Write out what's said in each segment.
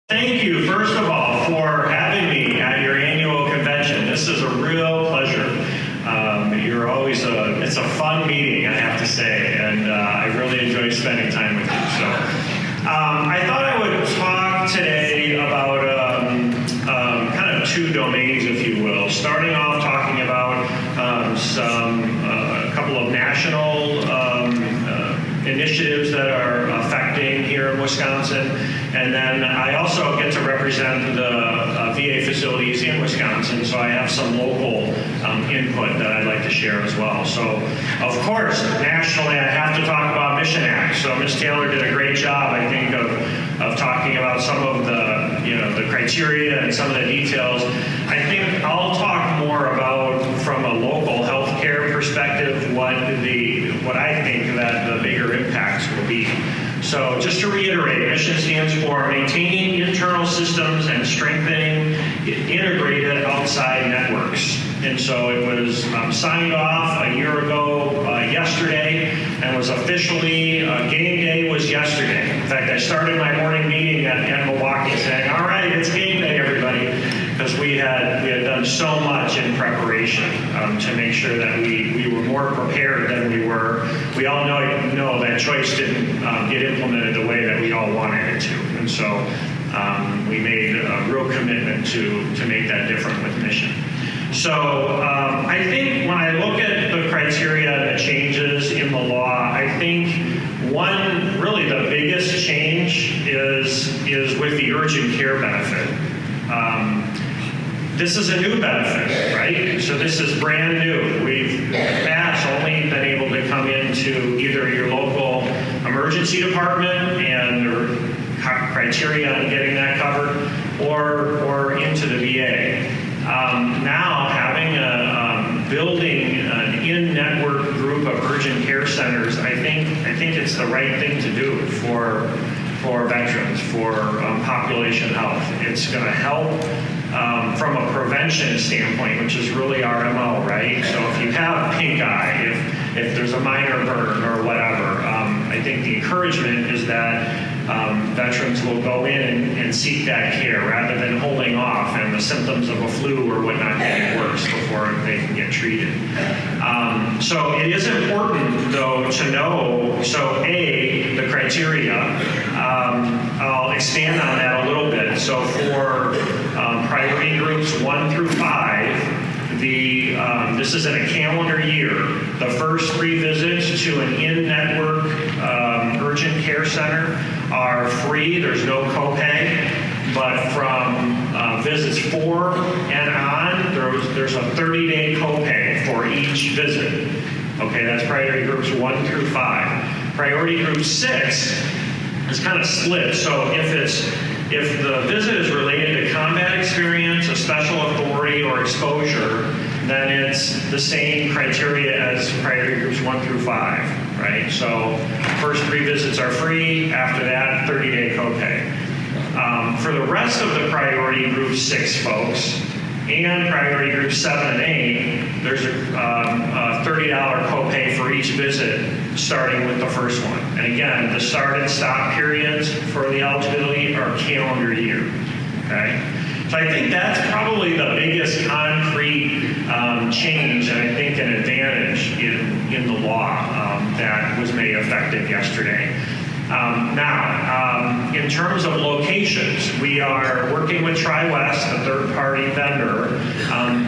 Thank you, first of all, for having me at your annual convention. This is a real pleasure. You're always it's a fun meeting, I have to say, and I really enjoy spending time with you. So I thought I would talk today about kind of two domains, if you will. Starting off talking about a couple of national initiatives that are affecting here in Wisconsin. And then I also get to represent the VA facilities in Wisconsin, so I have some local input that I'd like to share as well. So, of course, nationally, I have to talk about Mission Act. So Ms. Taylor did a great job, I think, of talking about some of the criteria and some of the details. I think I'll talk more about, from a local healthcare perspective, what I think that the bigger impacts will be. So just to reiterate, MISSION stands for Maintaining Internal Systems and Strengthening Integrated Outside Networks. And so it was signed off a year ago yesterday, and was officially, game day was yesterday. In fact, I started my morning meeting at Milwaukee saying, all right, it's game day, everybody, because we had done so much in preparation to make sure that we were more prepared than we were. We all know that choice didn't get implemented the way that we all wanted it to. And so we made a real commitment to make that different with Mission. So I think when I look at the criteria and the changes in the law, I think really the biggest change is with the urgent care benefit. This is a new benefit, right? So this is brand new. We've in the past only been able to come into either your local emergency department and their criteria on getting that covered, or into the VA. Now having building an in-network group of urgent care centers, I think it's the right thing to do for veterans, for population health. It's going to help from a prevention standpoint, which is really our MO, right? So if you have pink eye, if there's a minor burn or whatever, I think the encouragement is that veterans will go in and seek that care rather than holding off and the symptoms of a flu or whatnot getting worse before they can get treated. So it is important, though, to know, so the criteria, I'll expand on that a little bit. So for priority groups 1 through 5, this is in a calendar year. The first 3 visits to an in-network urgent care center are free. There's no copay. But from visits 4 and on, there's a 30-day copay for each visit. Okay, that's priority groups 1 through 5. Priority group 6 is kind of split. So if the visit is related to combat experience, a special authority, or exposure, then it's the same criteria as priority groups 1 through 5, right? So first 3 visits are free. After that, 30-day copay. For the rest of the priority group 6 folks and priority group 7 and 8, there's a $30 copay for each visit, starting with the first one. And again, the start and stop periods for the eligibility are calendar year. Okay. So I think that's probably the biggest concrete change, and I think an advantage in the law that was made effective yesterday. Now, in terms of locations, we are working with TriWest, a third-party vendor.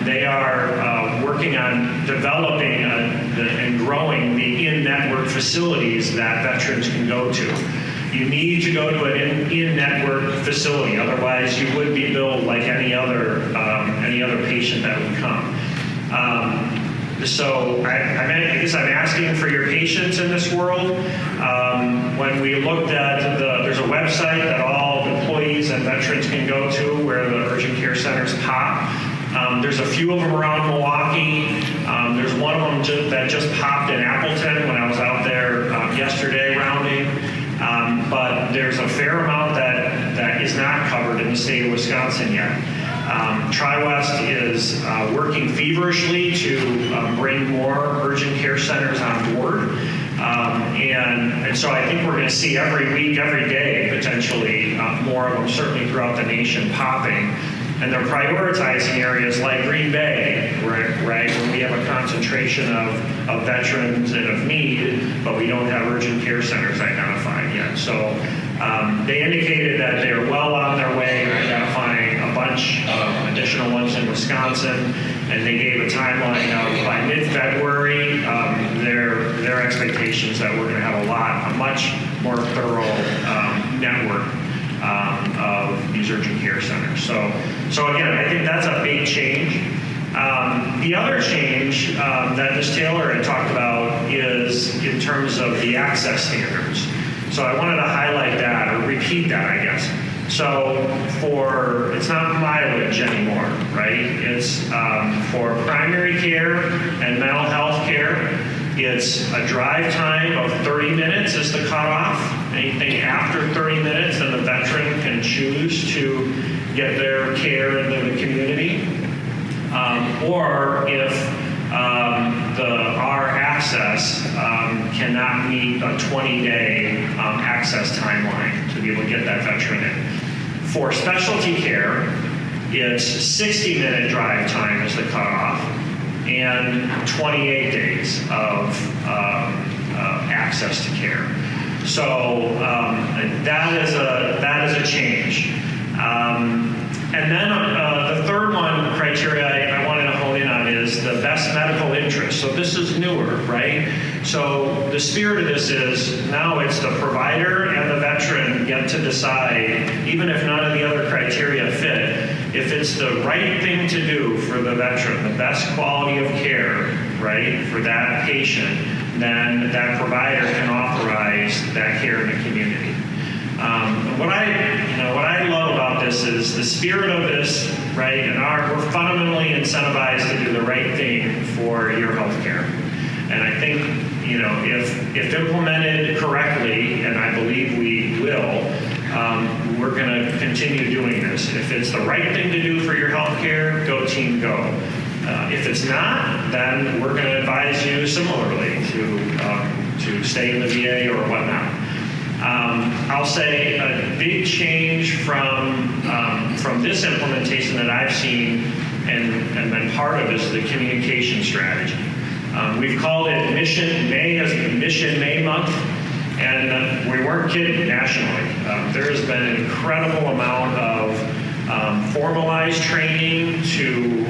They are working on developing and growing the in-network facilities that veterans can go to. You need to go to an in-network facility, otherwise you would be billed like any other patient that would come. So I guess I'm asking for your patience in this world. When we looked at there's a website that all employees and veterans can go to where the urgent care centers pop. There's a few of them around Milwaukee. There's one of them that just popped in Appleton when I was out there yesterday rounding. But there's a fair amount that is not covered in the state of Wisconsin yet. TriWest is working feverishly to bring more urgent care centers on board. And so I think we're going to see every week, every day, potentially potentially more of them, certainly throughout the nation, popping. And they're prioritizing areas like Green Bay, right, where we have a concentration of veterans and of need, but we don't have urgent care centers identified yet. So they indicated that they're well on their way to identifying a bunch of additional ones in Wisconsin, and they gave a timeline of by mid-February, their expectations that we're going to have a much more thorough network of these urgent care centers. So again, I think that's a big change. The other change that Ms. Taylor had talked about is in terms of the access standards. So I wanted to highlight that, or repeat that, I guess. So it's not mileage anymore, right? It's for primary care and mental health care. It's a drive time of 30 minutes is the cutoff. Anything after 30 minutes, then the veteran can choose to get their care into the community. Or if our access cannot meet a 20-day access timeline to be able to get that veteran in. For specialty care, it's 60-minute drive time is the cutoff, and 28 days of access to care. So that is a change. And then the third one criteria I wanted to hone in on is the best medical interest. So this is newer, right? So the spirit of this is now it's the provider and the veteran get to decide, even if none of the other criteria fit, if it's the right thing to do for the veteran, the best quality of care, right, for that patient, then that provider can authorize that care in the community. What I love about this is the spirit of this, right? And we're fundamentally incentivized to do the right thing for your health care. And I think, if implemented correctly, and I believe we will, we're going to continue doing this. If it's the right thing to do for your health care, go team, go. If it's not, then we're going to advise you similarly to stay in the VA or whatnot. I'll say a big change from this implementation that I've seen and been part of is the communication strategy. We've called it Mission May as Mission May Month, and we weren't kidding nationally. There has been an incredible amount of formalized training to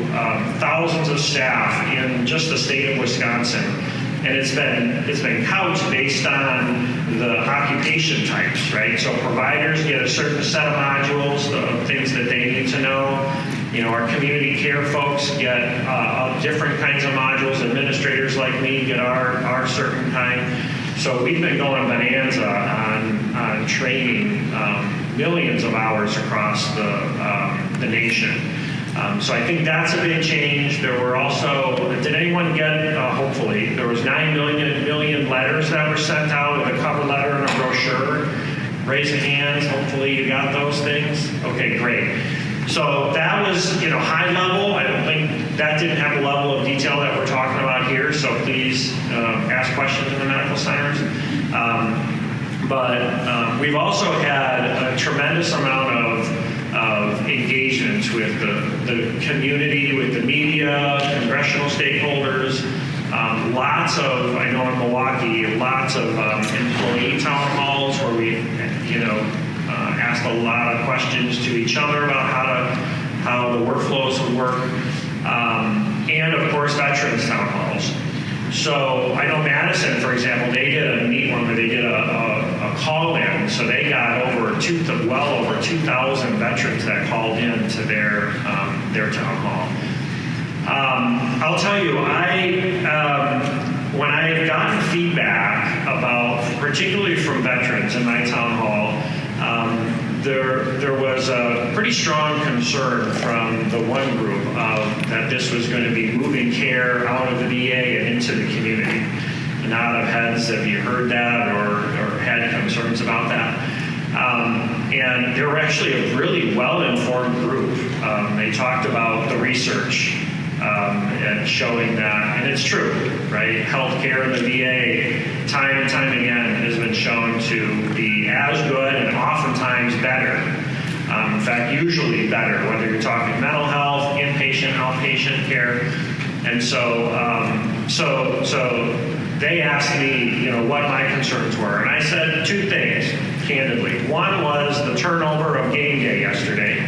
thousands of staff in just the state of Wisconsin. And it's been couched based on the occupation types, right? So providers get a certain set of modules, of things that they need to know. Our community care folks get different kinds of modules. Administrators like me get our certain kind. So we've been going bonanza on training millions of hours across the nation. So I think that's a big change. There were also, did anyone get, hopefully, there was 9 million letters that were sent out with a cover letter and a brochure. Raise your hands, hopefully you got those things. Okay, great. So that was, high level. I don't think that didn't have the level of detail that we're talking about here, so please ask questions in the medical centers. But we've also had a tremendous amount of engagement with the community, with the media, congressional stakeholders, I know in Milwaukee, lots of employee town halls where we, asked a lot of questions to each other about how the workflows would work, and of course veterans town halls. So I know Madison, for example, they did a neat one where they did a call-in. So they got well over 2,000 veterans that called in to their town hall. I'll tell you, when I've gotten feedback about, particularly from veterans in my town hall, there was a pretty strong concern from the one group that this was going to be moving care out of the VA and into the community. A nod of heads, have you heard that or had concerns about that? And they were actually a really well-informed group. They talked about the research and showing that, and it's true, right? Healthcare in the VA, time and time again, has been shown to be as good and often oftentimes better. In fact, usually better, whether you're talking mental health, inpatient, outpatient care. And so they asked me, what my concerns were. And I said two things, candidly. One was the turnover of game day yesterday.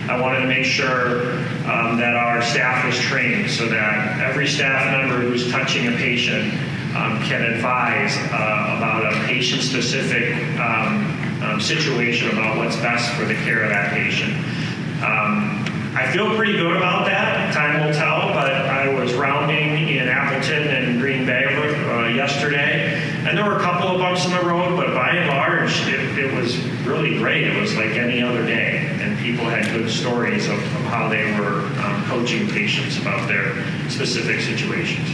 I wanted to make sure that our staff was trained so that every staff member who's touching a patient can advise about a patient-specific situation about what's best for the care of that patient. I feel pretty good about that. Time will tell, but I was rounding in Appleton and Green Bay yesterday, and there were a couple of bumps in the road, but by and large, it was really great. It was like any other day, and people had good stories of how they were coaching patients about their specific situations.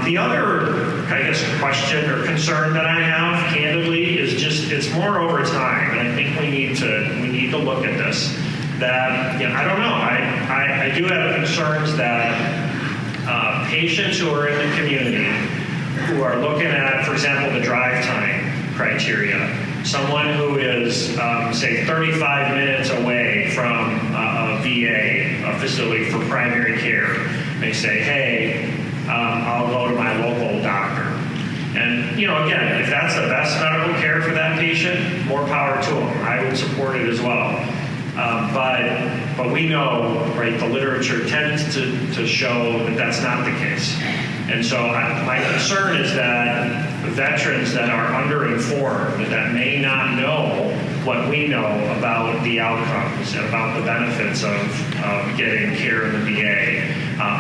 The other, I guess, question or concern that I have, candidly, is just it's more over time, and I think we need to look at this. That I don't know. I do have concerns that patients who are in the community who are looking at, for example, the drive time criteria, someone who is say 35 minutes away from a VA, a facility for primary care, they say, hey. I'll go to my local doctor. And, again, if that's the best medical care for that patient, more power to them. I would support it as well. But we know, right, the literature tends to show that that's not the case. And so my concern is that veterans that are underinformed, that may not know what we know about the outcomes and about the benefits of getting care in the VA,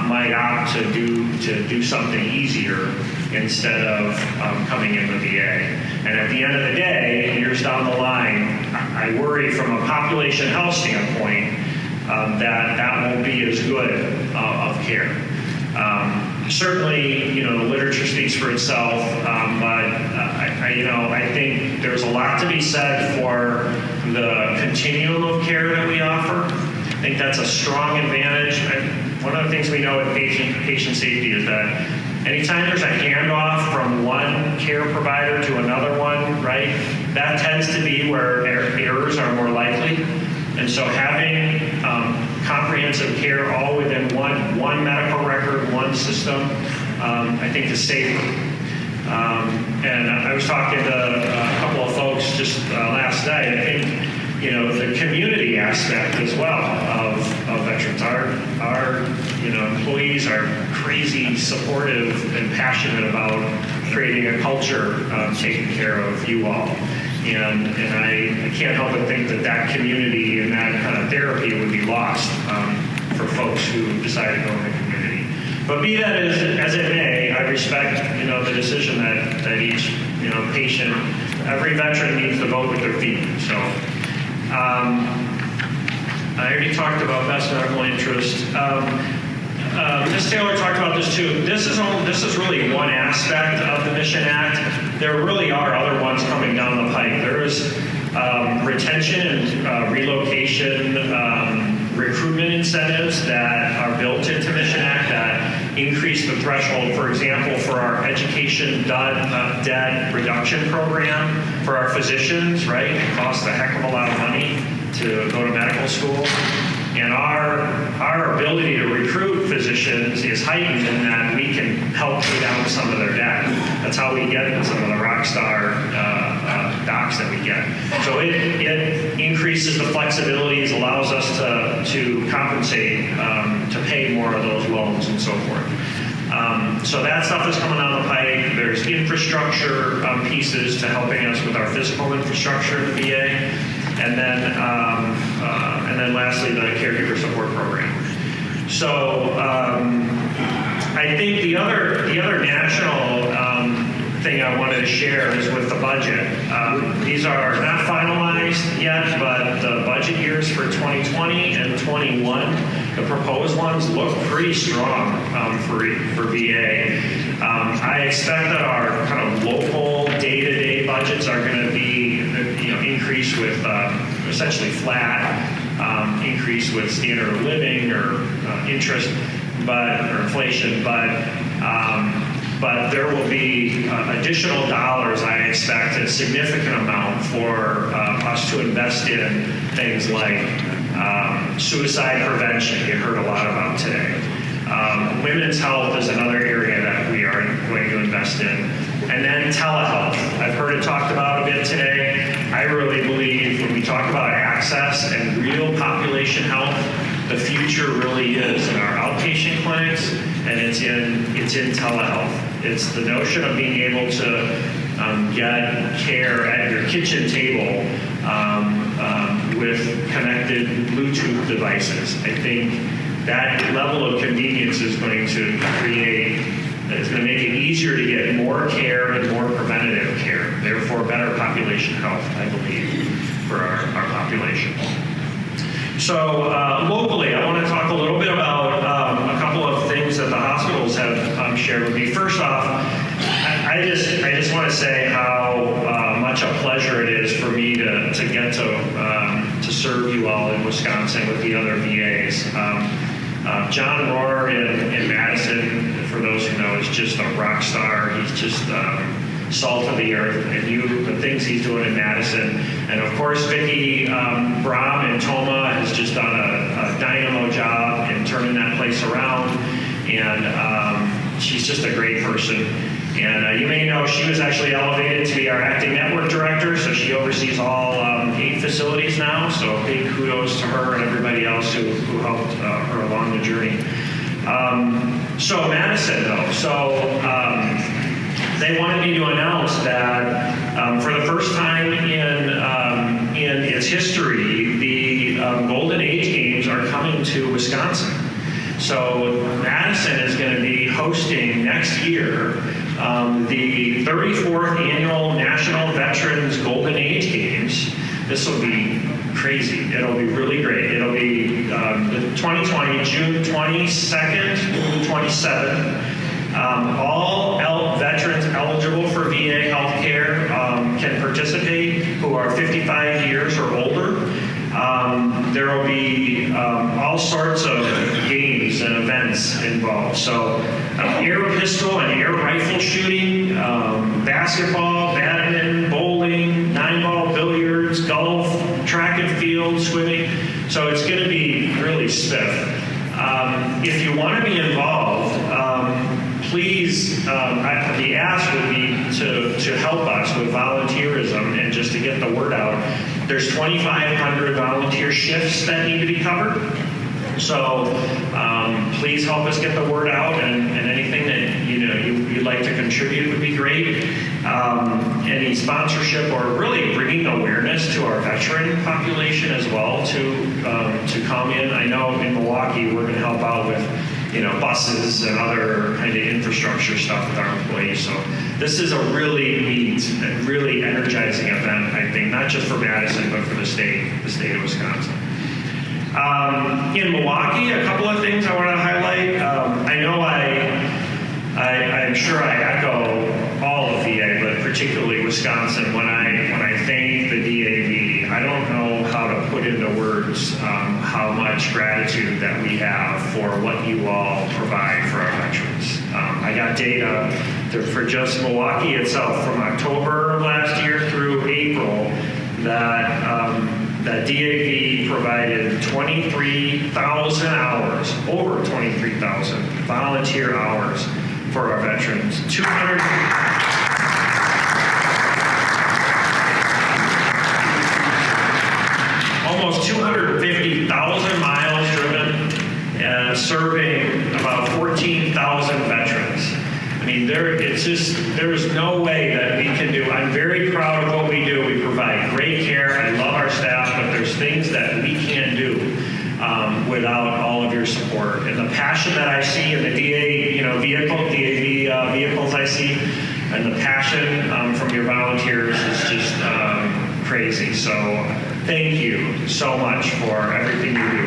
might opt to do something easier instead of coming in the VA. And at the end of the day, years down the line, I worry from a population health standpoint that won't be as good of care. Certainly, the literature speaks for itself, but I think there's a lot to be said for the continuum of care that we offer. I think that's a strong advantage. One of the things we know with patient safety is that anytime there's a handoff from one care provider to another one, right, that tends to be where errors are more likely. And so having comprehensive care all within one medical record, one system, I think is safer. And I was talking to a couple of folks just last night. I think the community aspect as well of veterans. Our employees are crazy supportive and passionate about creating a culture of taking care of you all. And I can't help but think that community and that kind of therapy would be lost for folks who decide to go in the community. But be that as it may, I respect the decision that each patient, every veteran needs to vote with their feet. So I already talked about best medical interest. Ms. Taylor talked about this too. This is really one aspect of the Mission Act. There really are other ones coming down the pike. There is retention and relocation recruitment incentives that are built into Mission Act that increase the threshold, for example, for our education debt reduction program for our physicians, right? It costs a heck of a lot of money to go to medical school. And our ability to recruit physicians is heightened in that we can help pay down some of their debt. That's how we get some of the rock star docs that we get. So it increases the flexibilities, allows us to compensate, to pay more of those loans and so forth. So that stuff is coming down the pike. There's infrastructure pieces to helping us with our physical infrastructure in the VA. And then lastly, the caregiver support program. So I think the other national thing I wanted to share is with the budget. These are not finalized yet, but the budget years for 2020 and 21, the proposed ones look pretty strong for VA. I expect that our kind of local day-to-day budgets are going to be increase with essentially flat, increase with standard of living or interest, or inflation. But but there will be additional dollars, I expect, a significant amount for us to invest in things like suicide prevention, you heard a lot about today. Women's health is another area that we are going to invest in. And then telehealth. I've heard it talked about a bit today. I really believe when we talk about access and real population health, the future really is in our outpatient clinics, and it's in telehealth. It's the notion of being able to get care at your kitchen table with connected Bluetooth devices. I think that level of convenience is going to it's going to make it easier to get more care and more preventative care, therefore better population health, I believe, for our population. So locally, I want to talk a little bit about a couple of things that the hospitals have shared with me. First off, I just want to say how much a pleasure it is for me to get to serve you all in Wisconsin with the other VAs. John Rohr in Madison, for those who know, is just a rock star. He's just salt of the earth, and the things he's doing in Madison. And of course, Vicki Brahm in Toma has just done a dynamo job in turning that place around. And she's just a great person. And you may know she was actually elevated to be our acting network director, so she oversees all 8 facilities now. So big kudos to her and everybody else who helped her along the journey. So Madison, though, they wanted me to announce that for the first time in its history, the Golden Age Games are coming to Wisconsin. So Madison is going to be hosting next year the 34th Annual National Veterans GoldenAge Games. This will be crazy. It'll be really great. It'll be the 2020, June 22nd through 27th. All veterans eligible for VA health care can participate who are 55 years or older. There will be all sorts of games and events involved. So air pistol and air rifle shooting, basketball, badminton, bowling, 9-ball billiards, golf, track and field, swimming. So it's going to be really stiff. If you want to be involved, please, the ask would be to help us with volunteerism and just to get the word out. There's 2,500 volunteer shifts that need to be covered. So please help us get the word out, and anything that you'd like to contribute would be great. Any sponsorship or really bringing awareness to our veteran population as well to come in. I know in Milwaukee we're going to help out with buses and other kind of infrastructure stuff with our employees. So this is a really neat and really energizing event, I think, not just for Madison, but for the state of Wisconsin. In Milwaukee, a couple of things I want to highlight. I know I'm sure I echo all of VA, but particularly Wisconsin, when I thank the DAV, I don't know how to put into words how much gratitude that we have for what you all provide for our veterans. I got data for just Milwaukee itself from October of last year through April that DAV provided 23,000 hours, over 23,000 volunteer hours for our veterans. Almost 250,000 miles driven, serving about 14,000 veterans. I mean, there's no way that we can do. I'm very proud of what we do. We provide great care. I love our staff, but there's things that we can't do without all of your support. And the passion that I see in the DAV vehicles I see, and the passion from your volunteers is just crazy. So thank you so much for everything you do.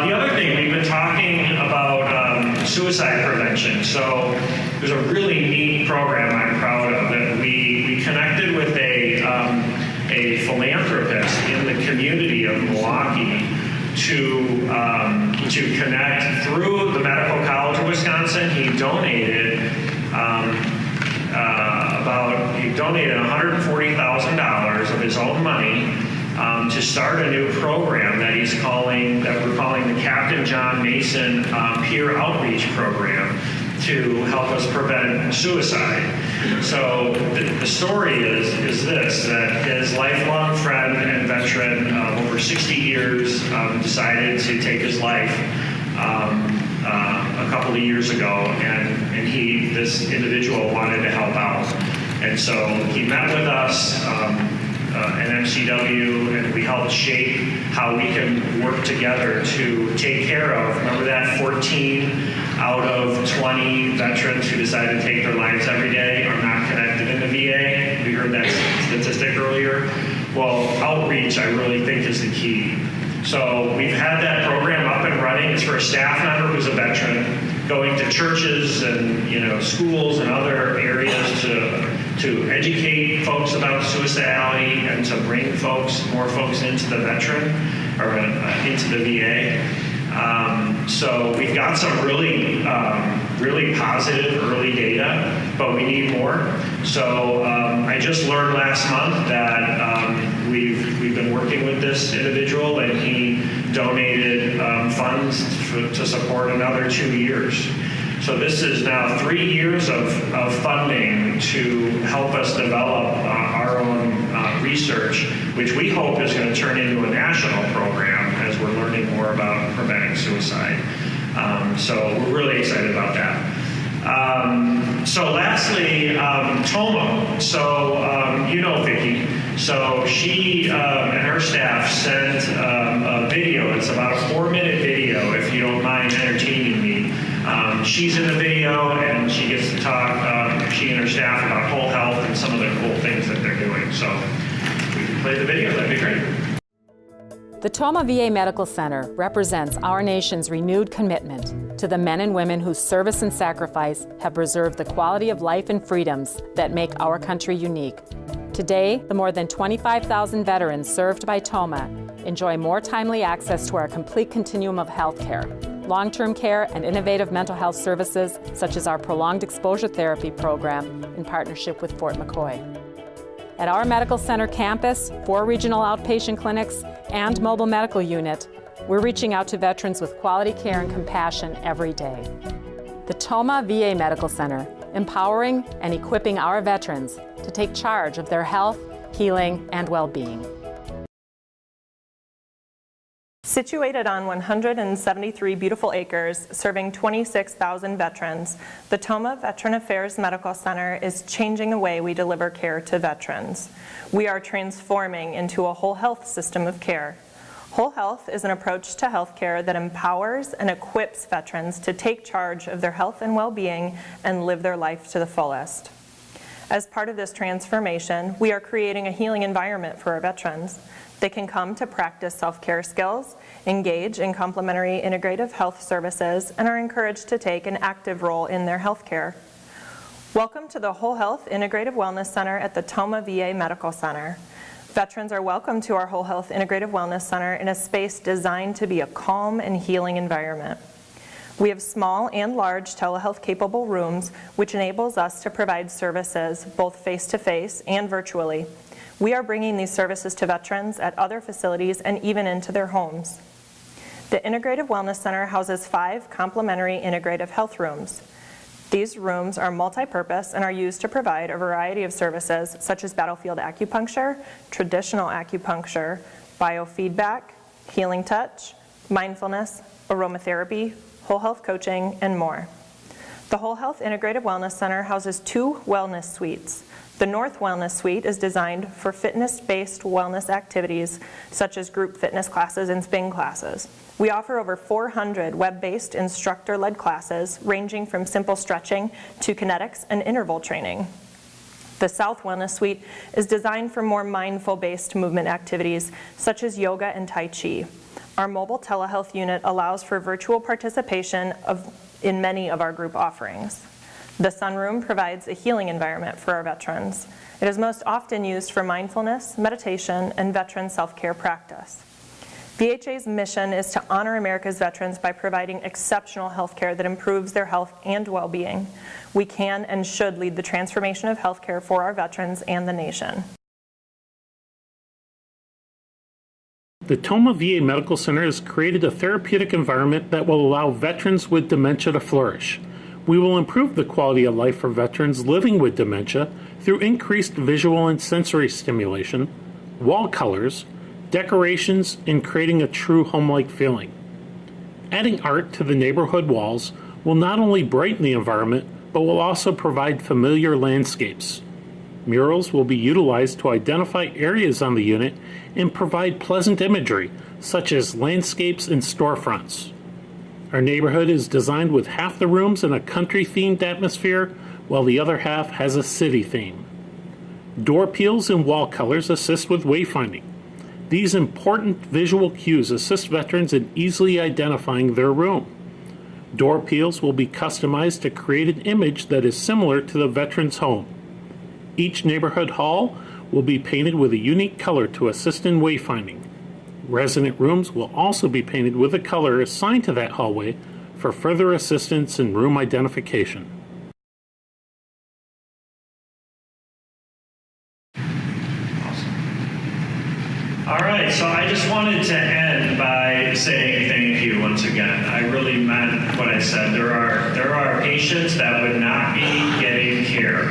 The other thing, we've been talking about suicide prevention. So there's a really neat program I'm proud of that we connected with a philanthropist in the community of Milwaukee to connect through the Medical College of Wisconsin. He donated $140,000 of his own money to start a new program that we're calling the Captain John Mason Peer Outreach Program to help us prevent suicide. So the story is this, that his lifelong friend and veteran of over 60 years decided to take his life a couple of years ago, and this individual wanted to help out. And so he met with us at MCW, and we helped shape how we can work together to take care of, remember that 14 out of 20 veterans who decide to take their lives every day are not connected in the VA? We heard that statistic earlier. Well, outreach, I really think, is the key. So we've had that program up and running. It's for a staff member who's a veteran, going to churches and schools and other areas to educate folks about suicidality and to bring more folks into the veteran or into the VA. So we've got some really positive early data, but we need more. So I just learned last month that we've been working with this individual, and he donated funds to support another 2 years. So this is now 3 years of funding to help us develop our own research, which we hope is going to turn into a national program as we're learning more about preventing suicide. So we're really excited about that. So lastly, Toma. So Vicki. So she and her staff sent a video. It's about a 4-minute video, if you don't mind entertaining me. She's in the video, and she gets to talk, she and her staff, about whole health and some of the cool things that they're doing. So if we can play the video, that'd be great. The Toma VA Medical Center represents our nation's renewed commitment to the men and women whose service and sacrifice have preserved the quality of life and freedoms that make our country unique. Today, the more than 25,000 veterans served by Toma enjoy more timely access to our complete continuum of health care, long-term care, and innovative mental health services such as our prolonged exposure therapy program in partnership with Fort McCoy. At our medical center campus, 4 regional outpatient clinics, and mobile medical unit, we're reaching out to veterans with quality care and compassion every day. The Toma VA Medical Center, empowering and equipping our veterans to take charge of their health, healing, and well-being. Situated on 173 beautiful acres, serving 26,000 veterans, the Toma Veteran Affairs Medical Center is changing the way we deliver care to veterans. We are transforming into a whole health system of care. Whole health is an approach to health care that empowers and equips veterans to take charge of their health and well-being and live their life to the fullest. As part of this transformation, we are creating a healing environment for our veterans. They can come to practice self-care skills, engage in complementary integrative health services, and are encouraged to take an active role in their health care. Welcome to the Whole Health Integrative Wellness Center at the Toma VA Medical Center. Veterans are welcome to our Whole Health Integrative Wellness Center in a space designed to be a calm and healing environment. We have small and large telehealth-capable rooms, which enables us to provide services both face-to-face and virtually. We are bringing these services to veterans at other facilities and even into their homes. The Integrative Wellness Center houses 5 complementary integrative health rooms. These rooms are multi-purpose and are used to provide a variety of services such as battlefield acupuncture, traditional acupuncture, biofeedback, healing touch, mindfulness, aromatherapy, whole health coaching, and more. The Whole Health Integrative Wellness Center houses 2 wellness suites. The North Wellness Suite is designed for fitness-based wellness activities such as group fitness classes and spin classes. We offer over 400 web-based instructor-led classes ranging from simple stretching to kinetics and interval training. The South Wellness Suite is designed for more mindful-based movement activities such as yoga and Tai Chi. Our mobile telehealth unit allows for virtual participation in many of our group offerings. The sunroom provides a healing environment for our veterans. It is most often used for mindfulness, meditation, and veteran self-care practice. VHA's mission is to honor America's veterans by providing exceptional health care that improves their health and well-being. We can and should lead the transformation of health care for our veterans and the nation. The Toma VA Medical Center has created a therapeutic environment that will allow veterans with dementia to flourish. We will improve the quality of life for veterans living with dementia through increased visual and sensory stimulation, wall colors, decorations, and creating a true home-like feeling. Adding art to the neighborhood walls will not only brighten the environment, but will also provide familiar landscapes. Murals will be utilized to identify areas on the unit and provide pleasant imagery, such as landscapes and storefronts. Our neighborhood is designed with half the rooms in a country-themed atmosphere, while the other half has a city theme. Door peels and wall colors assist with wayfinding. These important visual cues assist veterans in easily identifying their room. Door peels will be customized to create an image that is similar to the veteran's home. Each neighborhood hall will be painted with a unique color to assist in wayfinding. Resident rooms will also be painted with a color assigned to that hallway for further assistance in room identification. All right, so I just wanted to end by saying thank you once again. I really meant what I said. There are patients that would not be getting care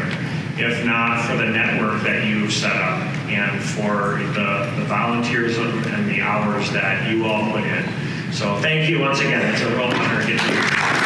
if not for the network that you've set up and for the volunteers and the hours that you all put in. So thank you once again. It's a real honor to get to you.